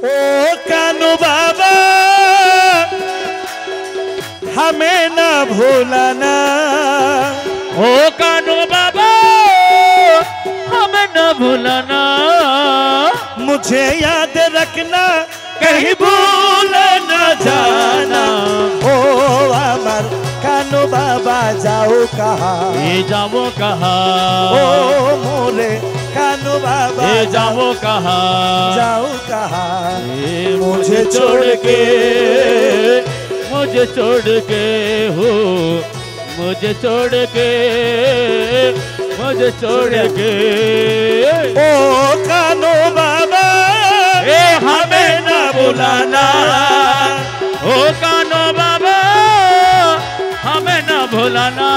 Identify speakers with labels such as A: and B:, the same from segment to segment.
A: ओ कानू बाबा हमें ना भूलना,
B: ओ कानू बाबा हमें न भूलना,
A: मुझे याद रखना कहीं भूल न जाना। ओ अमर कानू बाबा जाओ कहाँ,
B: ये जाओ कहाँ,
A: ओ मोरे कानू बाबा
B: ये जाओ कहाँ,
A: जाओ कहाँ,
B: ये मुझे छोड़ के, मुझे छोड़ के हो, मुझे छोड़ के, मुझे छोड़ के।
A: ओ कानू बाबा
B: ए हमें न भुलाना, ओ कानो बाबा हमें न भुलाना,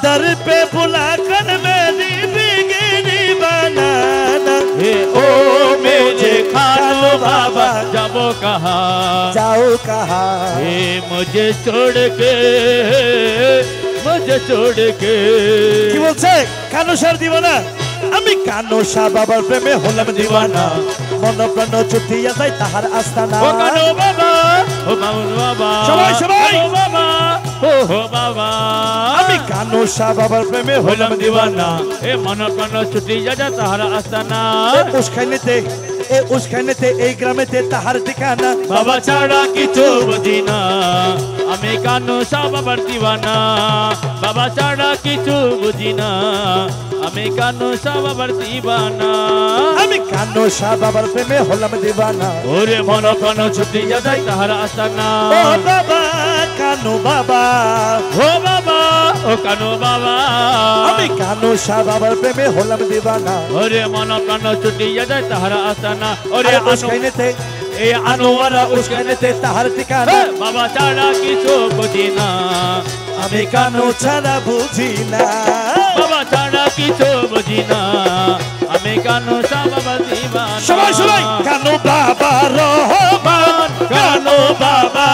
A: दर पे बुलाकर मेरी बिगड़ी बनाना।
B: ओ मुझे कानो बाबा जाओ कहाँ,
A: जाओ कहाँ,
B: ए मुझे छोड़ के, मुझे छोड़ के।
A: কি বলছে কানু শাহ দিওয়ানা, আমি কানু শাহ বাবার প্রেমে হলাম দিওয়ানা, মন প্রাণ ছুটিয়া যায় তাহার আস্তানা।
B: ও কানো বাবা, ও কানো বাবা,
A: সবাই সবাই
B: কানো বাবা, ও বাবা,
A: আমি কানু শাহ বাবার প্রেমে হলাম
B: হলাম দিওয়ানা, এ মন প্রাণ ছুটি যা তাহার আস্তানা।
A: উসখানেতে এই গ্রামেতে তাহার ঠিকানা।
B: বাবা ছাড়া কিছু বুঝি না, আমি কানু শাহ বাবার দিওয়ানা, বাবা ছাড়া কিছু বুঝি না, আমি কানু শাহ বাবার দিওয়ানা,
A: আমি কানু শাহ বাবার প্রেমে হলাম দিওয়ানা।
B: ওরে মন প্রাণ ছুটি যা তাহার আস্তানা।
A: ও বাবা কানু বাবা,
B: ও বাবা, ও কানু বাবা,
A: আমি কানু শাহ বাবার প্রেমে হলাম দিওয়ানা।
B: ওরে মন প্রাণ ছুটি যা তাহার আস্তানা। ওরে
A: উসখানেতে
B: এই আনোয়ারা
A: উসখানেতে তাহার ঠিকানা।
B: বাবা ছাড়া কিছু বুঝি না,
A: আমি কানু ছাড়া বুঝি না,
B: বাবা ছাড়া কিছু বুঝি না, আমি কানু শাহ বাবার দিওয়ানা।
A: সবাই সবাই কানু বাবা রহমান,
B: কানু বাবা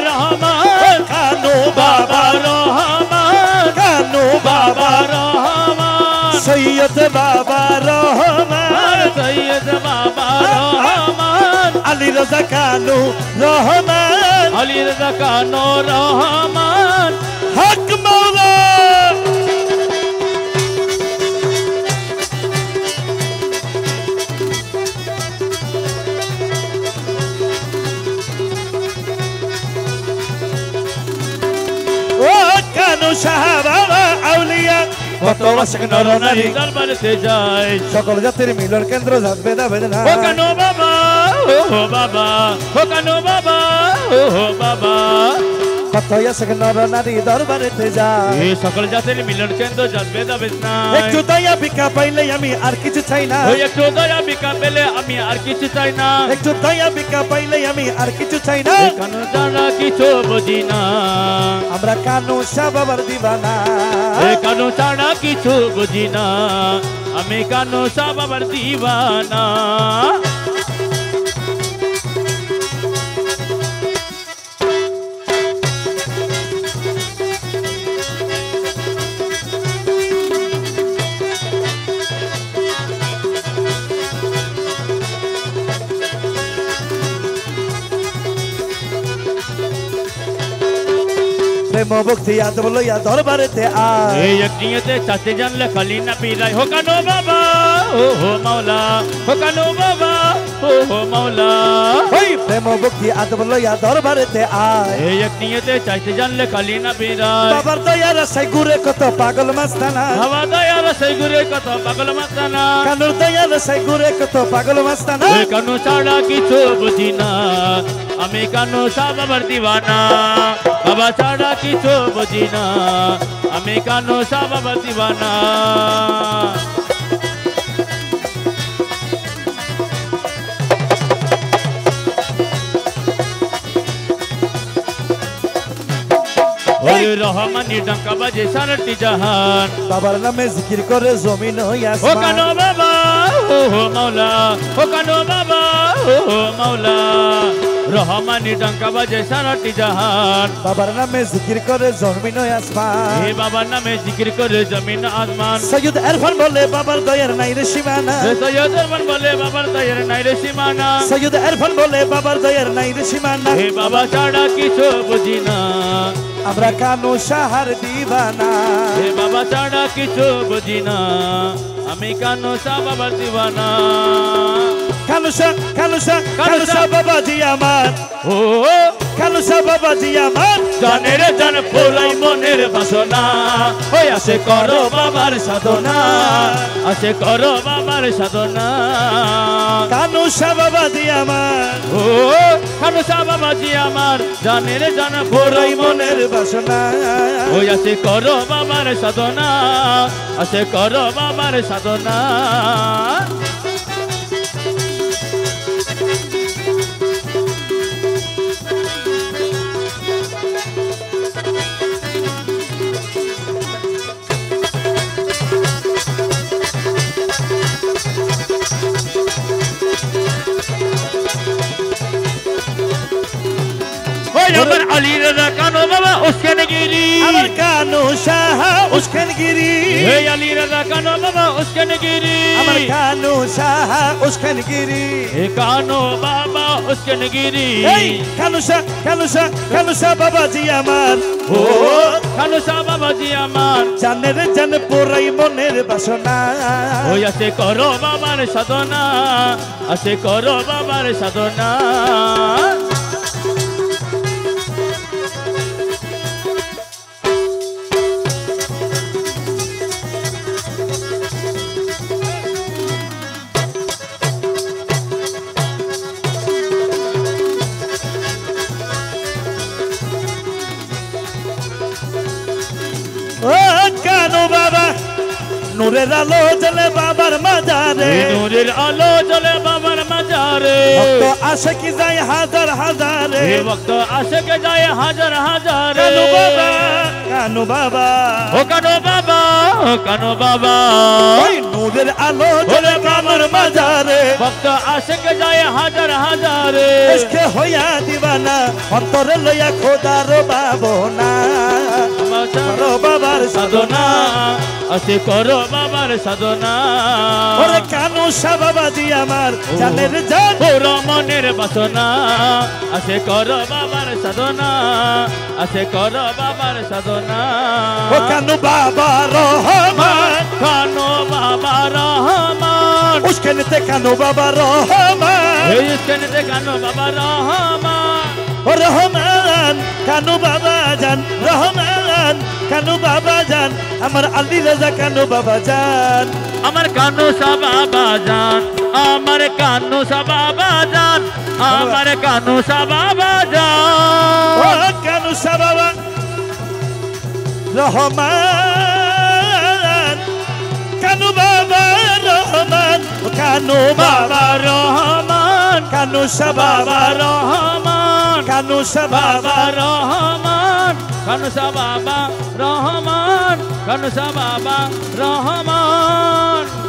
B: রহমান,
A: কানু
B: বাবা
A: বাবা
B: রহমান,
A: কানু
B: বাবা
A: বাবা
B: রহমান,
A: সৈয়দ বাবা রহমান,
B: সৈয়দ বাবা রহমান,
A: আলী রাজা কানু রহমান,
B: আলী রাজা কানু রহমান,
A: হক মাওলা। ও কানু শাহ বাবা আউলিয়া, কত আশিক নর নারী
B: দরবারেতে যায়,
A: সকল জাতির মিলন কেন্দ্র যাবে না বেদনা।
B: ও কানু বাবা, ও বাবা, ও কানু বাবা, ও বাবা,
A: কত আশিক নর নারী দরবারেতে যায়,
B: এই সকল জাতির মিলন কেন্দ্র যাবে যাবে না।
A: একটু দয়া ভিক্ষা পাইলে আমি আর কিছু চাই না,
B: ওই একটু দয়া ভিক্ষা পেলে আমি আর কিছু চাই না,
A: একটু দয়া ভিক্ষা পাইলে আমি আর কিছু চাই না।
B: কানু ছাড়া কিছু বুঝি না,
A: আমরা কানু শাহ বাবার দিওয়ানা,
B: কানু ছাড়া কিছু বুঝি না, আমি কানু শাহ বাবার দিওয়ানা।
A: প্রেম ভক্তি আদব লইয়া দরবারেতে আয়,
B: এই এক নিয়তে চাতে জানলে খালি না পিরাই। হো কানু বাবা, ও হো মাওলা, হো কানু বাবা, ও হো মাওলা,
A: ওই প্রেম ভক্তি আদব লইয়া দরবারেতে আয়।
B: এই এক নিয়তে চাইতে জানলে খালি না পিরাই।
A: বাবার দয়ার আশায় ঘুরে কত পাগল মাস্তানা,
B: হাওয়া দয়ার সেই ঘুরে কত পাগল মাতানা,
A: কানুর দয়ার আশায় ঘুরে কত পাগল মাস্তানা।
B: এই কানু ছাড়া কিছু বুঝি না, আমি কানু শাহ বাবার দিওয়ানা, বাবা ছাড়া কিছু বুঝি না, আমি কানু শাহ বাবার দিওয়ানা। ওরে রহমানি ডাঙ্কা বাজে সারাটি জাহান,
A: বাবার নামে জিকির করে জমিন
B: ও
A: আসমান।
B: কানো বাবা, ও হো মাওলা, ও কানো বাবা, ও হো মাওলা, রহমানি ডাঙ্কা বাজে সারাটি জাহান
A: বাবার নামে জিকির করে জমিন ও আসমান
B: হে বাবার নামে জিকির করে জমিন আসমান
A: সৈয়দ ইরফান বলে বাবার দয়ার নাই রে সীমানা
B: হে সৈয়দ ইরফান বলে বাবার দয়ার নাই রে সীমানা
A: সৈয়দ ইরফান বলে বাবার দয়ার নাই রে সীমানা
B: হে বাবা ছাড়া কিছু বুঝি না
A: আমরা কানু শাহার দিবানা
B: হে বাবা ছাড়া কিছু বুঝি না আমি কানু শাহ বাবার দিওয়ানা
A: কানু শাহ বাবাজি আমার
B: ও
A: কানু শাহ বাবাজি আমার
B: জানের জান পুরাই মনের বাসনা ওই আসে করো বাবার সাধনা আসে করো বাবার সাধনা
A: কানু শাহ বাবাজি আমার
B: ও কানু শাহ বাবাজি আমার জানের জান
A: পুরাই
B: পুরাই মনের
A: মনের বাসনা
B: ওই আসে করো বাবার সাধনা আসে করো বাবার সাধনা আমার আলী রাজা কানো বাবা উস্কান গিরি
A: আমার কানু শাহ উস্কান গিরি
B: হে আলী রাজা কানো বাবা উস্কান গিরি
A: আমার কানু শাহ উস্কান গিরি
B: হে কানো বাবা উস্কান গিরি
A: এই কানু শাহ বাবাজি আমার
B: ও কানো শাহ বাবাজি আমার
A: জানের জান পুরাই মনের বাসনা
B: ওই আসে করো বাবার সাধনা আসে করো বাবার সাধনা
A: ও কানু বাবা নূরের আলো জ্বলে বাবার মাজারে
B: নূরের আলো জ্বলে বাবার মাজারে
A: ভক্ত আসে কি যায় হাজার হাজারে
B: হে ভক্ত আশেকে যায় হাজার হাজার
A: কানু বাবা
B: ও কানো বাবা ও কানো বাবা
A: ওই নূরের আলো জ্বলে বাবার মাজারে
B: ভক্ত আশেকে যায় হাজার হাজার
A: এসকে হইয়া দিবানা অন্তরে লইয়া খোদার বাবনা করো বাবার
B: সাধনা আসে করো বাবার সাধনা
A: ওরে কানু শাহ বাবাজি আমার জানের জান
B: পুরো মনের বাসনা আসে করো বাবার সাধনা আসে করো বাবার সাধনা
A: ও কানু বাবা রহমান
B: কানো বাবা রহমান
A: উস্কেনতে কানু বাবা রহমান
B: এই উস্কেনতে কানো বাবা রহমান
A: ও রহমান কানু বাবা জান রহমান কানু বাবা জান আমার আলী রাজা কানু বাবা জান
B: আমার কানু শাহ বাবা জান আমার কানু শাহ বাবা জান আমার কানু শাহ বাবা
A: ও
B: জান
A: কানু শাহ বাবা রহমান কানু বাবা রহমান ও কানু বাবা
B: রহমান
A: কানু শাহ বাবা
B: রহমান
A: কানু শাহ বাবা
B: রহমান কানু শাহ বাবা রহমান কানু শাহ বাবা রহমান